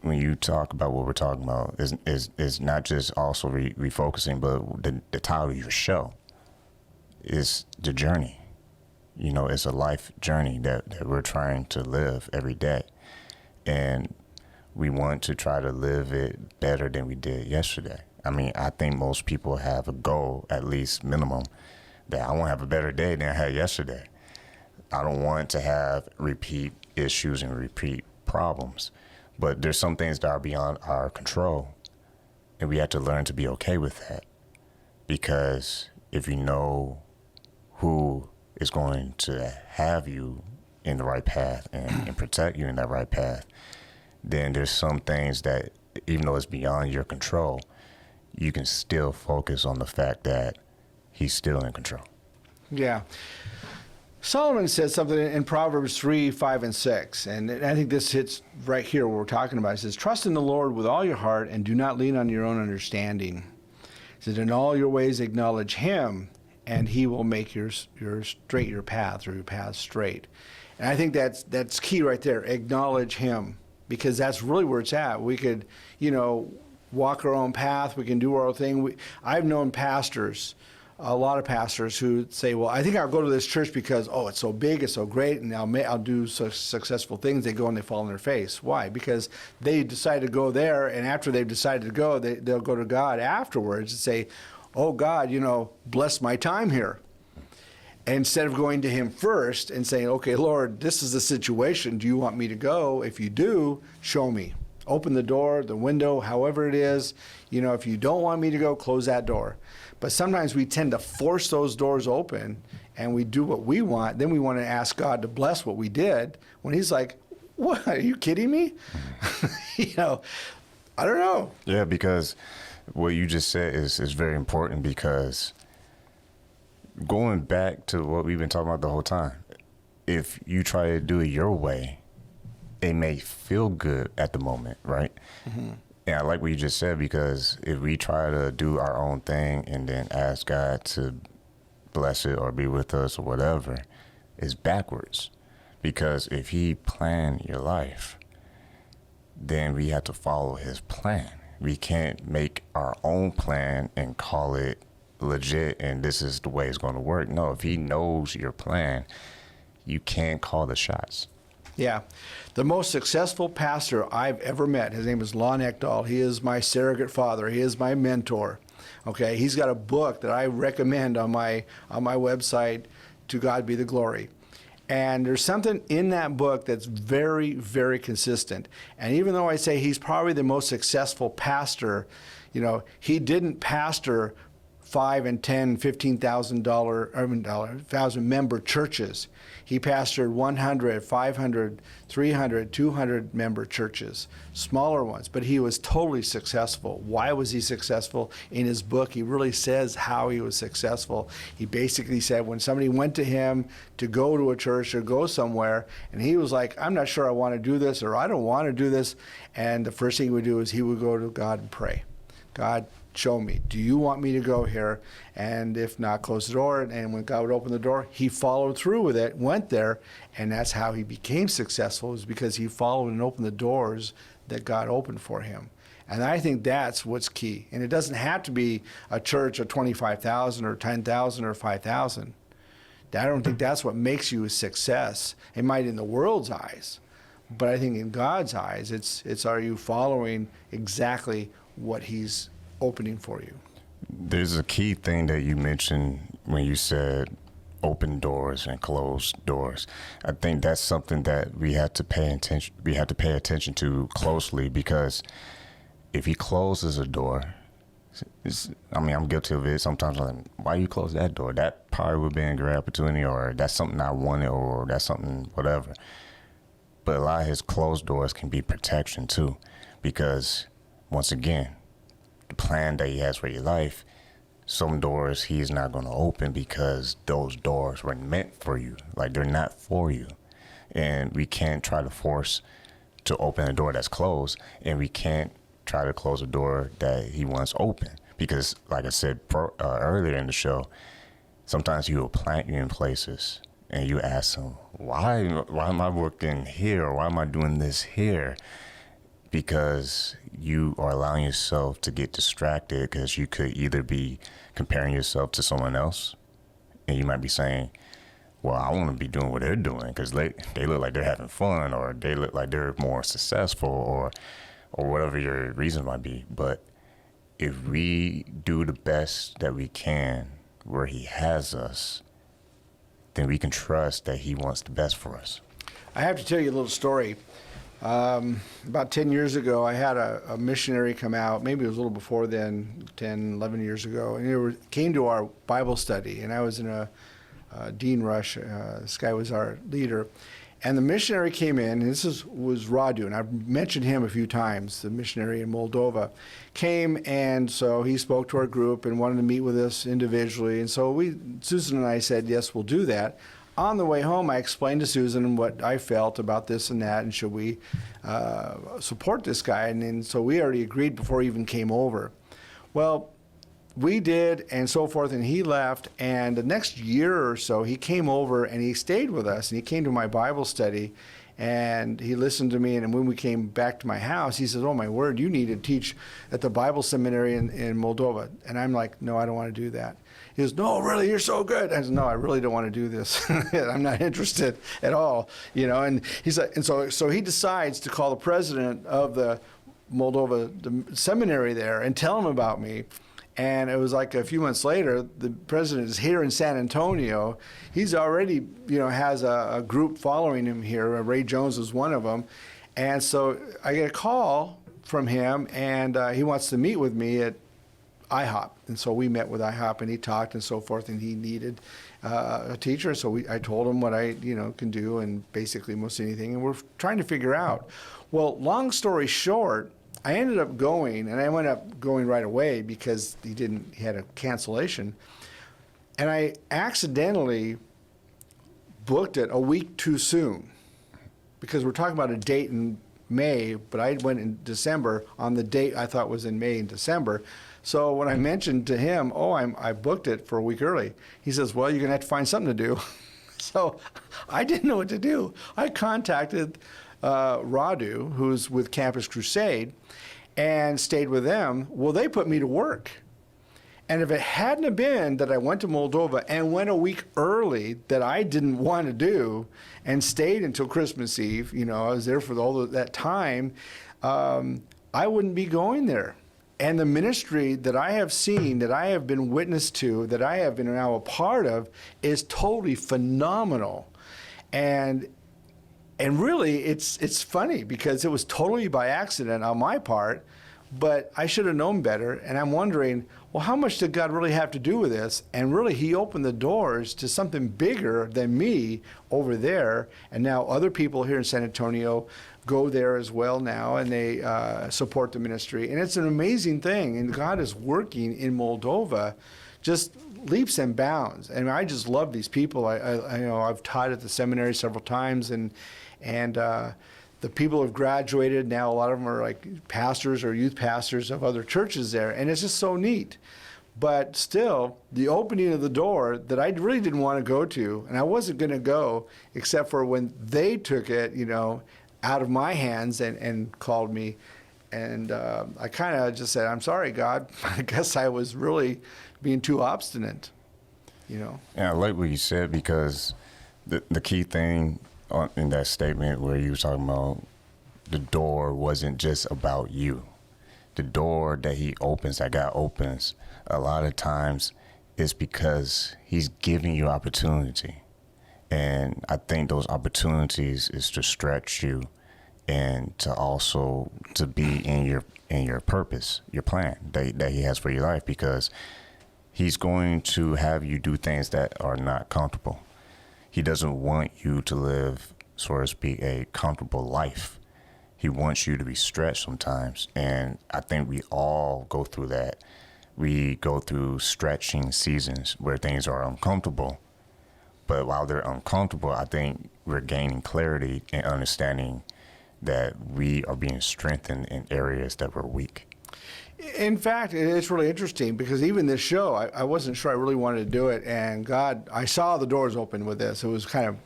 S3: when you talk about what we're talking about, is not just also refocusing, but the title of your show is the journey. It's a life journey that we're trying to live every day. And we want to try to live it better than we did yesterday. I mean, I think most people have a goal, at least minimum, that I want to have a better day than I had yesterday. I don't want to have repeat issues and repeat problems. But there's some things that are beyond our control, and we have to learn to be okay with that. Because if you know who is going to have you in the right path and protect you in that right path, then there's some things that, even though it's beyond your control, you can still focus on the fact that he's still in control.
S2: Yeah. Solomon says something in Proverbs 3, 5, and 6, and I think this hits right here what we're talking about. It says, trust in the Lord with all your heart and do not lean on your own understanding. It says, in all your ways acknowledge him, and he will make your path straight. And I think that's key right there. Acknowledge him, because that's really where it's at. We could, walk our own path. We can do our own thing. I've known pastors, a lot of pastors, who say, well, I think I'll go to this church because, it's so big, it's so great, and I'll do such successful things. They go and they fall on their face. Why? Because they decided to go there, and after they've decided to go, they'll go to God afterwards and say, oh, God, bless my time here. Instead of going to him first and saying, okay, Lord, this is the situation. Do you want me to go? If you do, show me. Open the door, the window, however it is. If you don't want me to go, close that door. But sometimes we tend to force those doors open, and we do what we want. Then we want to ask God to bless what we did, when he's like, what, are you kidding me? I don't know.
S3: Yeah, because what you just said is very important, because going back to what we've been talking about the whole time, if you try to do it your way, it may feel good at the moment, right? Mm-hmm. And I like what you just said, because if we try to do our own thing and then ask God to bless it or be with us or whatever, it's backwards. Because if he planned your life, then we have to follow his plan. We can't make our own plan and call it legit and this is the way it's going to work. No, if he knows your plan, you can't call the shots.
S2: Yeah. The most successful pastor I've ever met, his name is Lon Ekdahl. He is my surrogate father. He is my mentor. Okay. He's got a book that I recommend on my website, To God Be the Glory. And there's something in that book that's very, very consistent. And even though I say he's probably the most successful pastor, you know, he didn't pastor 5 and 10, $15,000 member churches. He pastored 100, 500, 300, 200 member churches, smaller ones, but he was totally successful. Why was he successful? In his book, he really says how he was successful. He basically said when somebody went to him to go to a church or go somewhere, and he was like, I'm not sure I want to do this, or I don't want to do this, and the first thing he would do is he would go to God and pray. God, show me. Do you want me to go here? And if not, close the door. And when God would open the door, he followed through with it, went there, and that's how he became successful, is because he followed and opened the doors that God opened for him. And I think that's what's key. And it doesn't have to be a church of 25,000 or 10,000 or 5,000. I don't think that's what makes you a success. It might in the world's eyes, but I think in God's eyes, it's are you following exactly what he's opening for you.
S3: There's a key thing that you mentioned when you said open doors and closed doors. I think that's something that we have to pay attention. We have to pay attention to closely, because if he closes a door, I'm guilty of it. Sometimes I'm like, why you close that door? That probably would be a great opportunity, or that's something I wanted, or that's something whatever. But a lot of his closed doors can be protection too, because once again, the plan that he has for your life, some doors he's not going to open because those doors weren't meant for you. Like, they're not for you. And we can't try to force to open a door that's closed, and we can't try to close a door that he wants open. Because, like I said earlier in the show, sometimes he will plant you in places and you ask him, why am I working here, or why am I doing this here? Because you are allowing yourself to get distracted, because you could either be comparing yourself to someone else, and you might be saying, well, I want to be doing what they're doing because they look like they're having fun, or they look like they're more successful, or whatever your reason might be. But if we do the best that we can where he has us, then we can trust that he wants the best for us.
S2: I have to tell you a little story. About 10 years ago, I had a missionary come out, maybe it was a little before then, 10, 11 years ago, and he came to our Bible study, and I was in a Dean Rush, this guy was our leader, and the missionary came in, and this was Radu, and I've mentioned him a few times, the missionary in Moldova, came, and so he spoke to our group and wanted to meet with us individually, and so Susan and I said, yes, we'll do that. On the way home, I explained to Susan what I felt about this and that, and should we support this guy? And so we already agreed before he even came over. Well, we did, and so forth, and he left. And the next year or so, he came over and he stayed with us, and he came to my Bible study, and he listened to me. And when we came back to my house, he says, oh, my word, you need to teach at the Bible seminary in Moldova. And I'm like, no, I don't want to do that. He goes, no, really, you're so good. I said, no, I really don't want to do this. I'm not interested at all, And he's like, and so he decides to call the president of the Moldova the seminary there and tell him about me. And it was like a few months later, the president is here in San Antonio. He's already, has a group following him here. Ray Jones is one of them. And so I get a call from him, and he wants to meet with me at IHOP. And so we met with IHOP, and he talked and so forth, and he needed a teacher. So I told him what I can do, and basically most anything, and we're trying to figure out. Well, long story short, I ended up going, and I ended up going right away because he had a cancellation. And I accidentally booked it a week too soon, because we're talking about a date in May, but I went in December on the date I thought was in May and December. So when I mentioned to him, I booked it for a week early, he says, well, you're going to have to find something to do. So I didn't know what to do. I contacted Radu, who's with Campus Crusade, and stayed with them. Well, they put me to work. And if it hadn't have been that I went to Moldova and went a week early that I didn't want to do and stayed until Christmas Eve, I was there for all that time, I wouldn't be going there. And the ministry that I have seen, that I have been witness to, that I have been now a part of, is totally phenomenal. And really, it's funny because it was totally by accident on my part, but I should have known better. And I'm wondering, well, how much did God really have to do with this? And really, he opened the doors to something bigger than me over there. And now other people here in San Antonio go there as well now, and they support the ministry. And it's an amazing thing. And God is working in Moldova just leaps and bounds. And I just love these people. I've taught at the seminary several times, and the people have graduated now. A lot of them are like pastors or youth pastors of other churches there, and it's just so neat. But still, the opening of the door that I really didn't want to go to, and I wasn't going to go except for when they took it, out of my hands and called me. And I kind of just said, I'm sorry, God. I guess I was really being too obstinate, Yeah,
S3: I like what you said, because the key thing in that statement where you were talking about the door wasn't just about you. The door that he opens, that God opens, a lot of times is because he's giving you opportunity. And I think those opportunities is to stretch you and to also to be in your purpose, your plan that he has for your life, because he's going to have you do things that are not comfortable. He doesn't want you to live, so to speak, a comfortable life. He wants you to be stretched sometimes. And I think we all go through that. We go through stretching seasons where things are uncomfortable. But while they're uncomfortable, I think we're gaining clarity and understanding that we are being strengthened in areas that were weak.
S2: In fact, it's really interesting because even this show, I wasn't sure I really wanted to do it, and God, I saw the doors open with this. It was kind of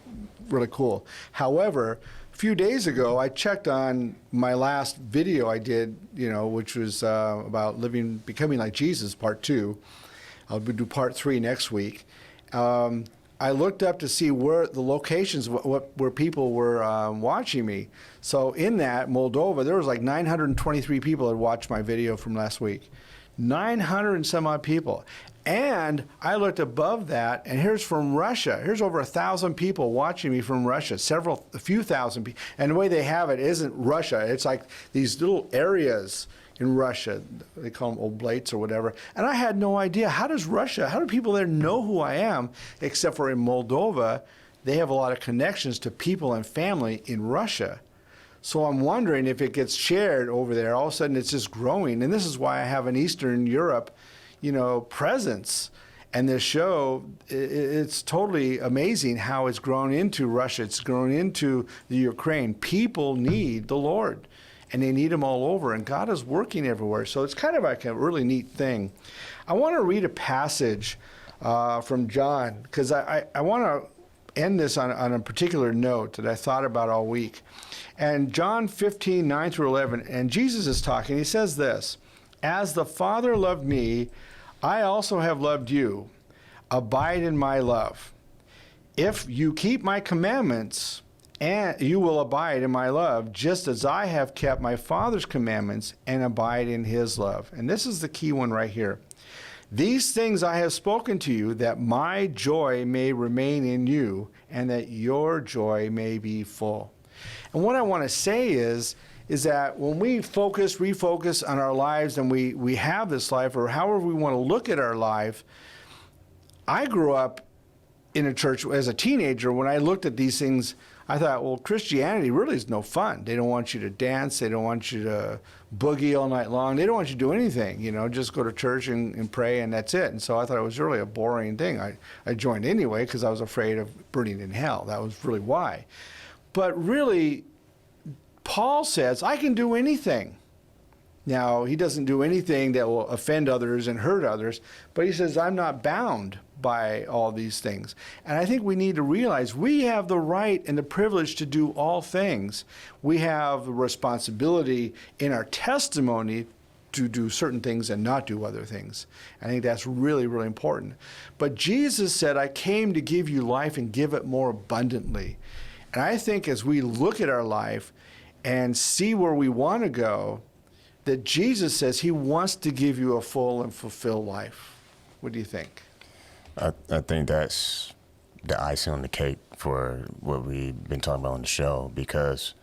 S2: really cool. However, a few days ago, I checked on my last video I did, which was about becoming like Jesus, part 2. I'll do part 3 next week. I looked up to see where the locations, where people were watching me. So in that, Moldova, there was like 923 people that watched my video from last week. 900 and some odd people. And I looked above that, and here's from Russia. Here's over 1,000 people watching me from Russia, a few thousand people. And the way they have it isn't Russia. It's like these little areas in Russia. They call them oblates or whatever. And I had no idea. How do people there know who I am? Except for in Moldova, they have a lot of connections to people and family in Russia. So I'm wondering if it gets shared over there, all of a sudden it's just growing. And this is why I have an Eastern Europe, presence. And this show, it's totally amazing how it's grown into Russia. It's grown into the Ukraine. People need the Lord, and they need him all over. And God is working everywhere. So it's kind of like a really neat thing. I want to read a passage from John, because I want to end this on a particular note that I thought about all week. And John 15, 9 through 11, and Jesus is talking. He says this, "As the Father loved me, I also have loved you. Abide in my love. If you keep my commandments, and you will abide in my love, just as I have kept my Father's commandments and abide in his love." And this is the key one right here. "These things I have spoken to you, that my joy may remain in you, and that your joy may be full." And what I want to say is that when we refocus on our lives, and we have this life, or however we want to look at our life, I grew up in a church as a teenager, when I looked at these things, I thought, well, Christianity really is no fun. They don't want you to dance. They don't want you to boogie all night long. They don't want you to do anything, just go to church and pray, and that's it. And so I thought it was really a boring thing. I joined anyway because I was afraid of burning in hell. That was really why. But really, Paul says, I can do anything. Now, he doesn't do anything that will offend others and hurt others, but he says, I'm not bound by all these things. And I think we need to realize we have the right and the privilege to do all things. We have the responsibility in our testimony to do certain things and not do other things. I think that's really, really important. But Jesus said, I came to give you life and give it more abundantly. And I think as we look at our life and see where we want to go, that Jesus says he wants to give you a full and fulfilled life. What do you think?
S3: I think that's the icing on the cake for what we've been talking about on the show, because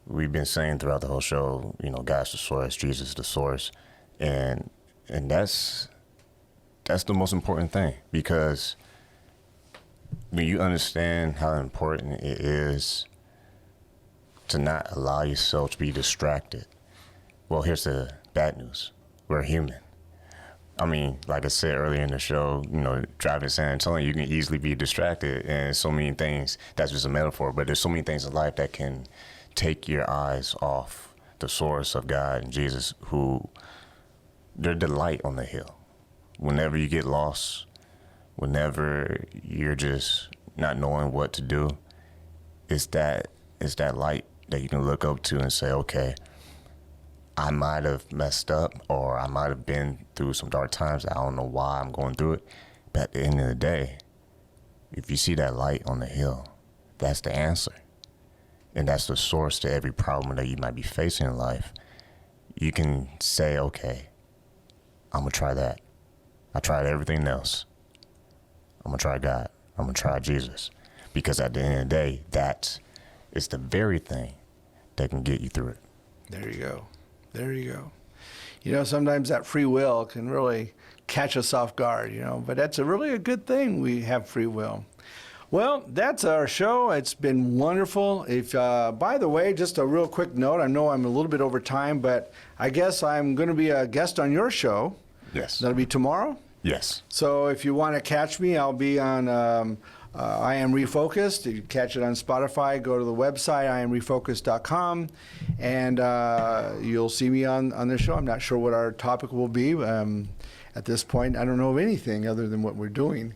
S3: we've been saying throughout the whole show, God's the source, Jesus is the source, and that's the most important thing, because when you understand how important it is to not allow yourself to be distracted. Well, here's the bad news. We're human. I mean, like I said earlier in the show, driving to San Antonio, you can easily be distracted, and so many things, that's just a metaphor, but there's so many things in life that can take your eyes off the source of God and Jesus, who they're the light on the hill. Whenever you get lost, whenever you're just not knowing what to do, it's that light that you can look up to and say, okay, I might have messed up, or I might have been through some dark times. I don't know why I'm going through it. But at the end of the day, if you see that light on the hill, that's the answer. And that's the source to every problem that you might be facing in life. You can say, okay, I'm going to try that. I tried everything else. I'm going to try God. I'm going to try Jesus. Because at the end of the day, that is the very thing that can get you through it.
S2: There you go. There you go. Sometimes that free will can really catch us off guard, but that's really a good thing we have free will. Well, that's our show. It's been wonderful. If, by the way, just a real quick note, I know I'm a little bit over time, but I guess I'm going to be a guest on your show.
S3: Yes.
S2: That'll be tomorrow?
S3: Yes.
S2: So if you want to catch me, I'll be on I Am Refocused. You can catch it on Spotify. Go to the website, IamRefocused.com, and you'll see me on the show. I'm not sure what our topic will be. At this point, I don't know of anything other than what we're doing.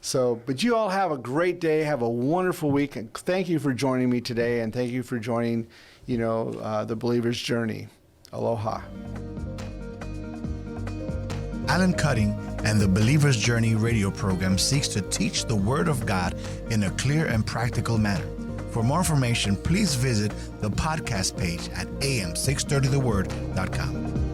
S2: So, but you all have a great day. Have a wonderful week. And thank you for joining me today, and thank you for joining, the Believer's Journey. Aloha.
S1: Alan Cutting and the Believer's Journey radio program seeks to teach the Word of God in a clear and practical manner. For more information, please visit the podcast page at am630theword.com.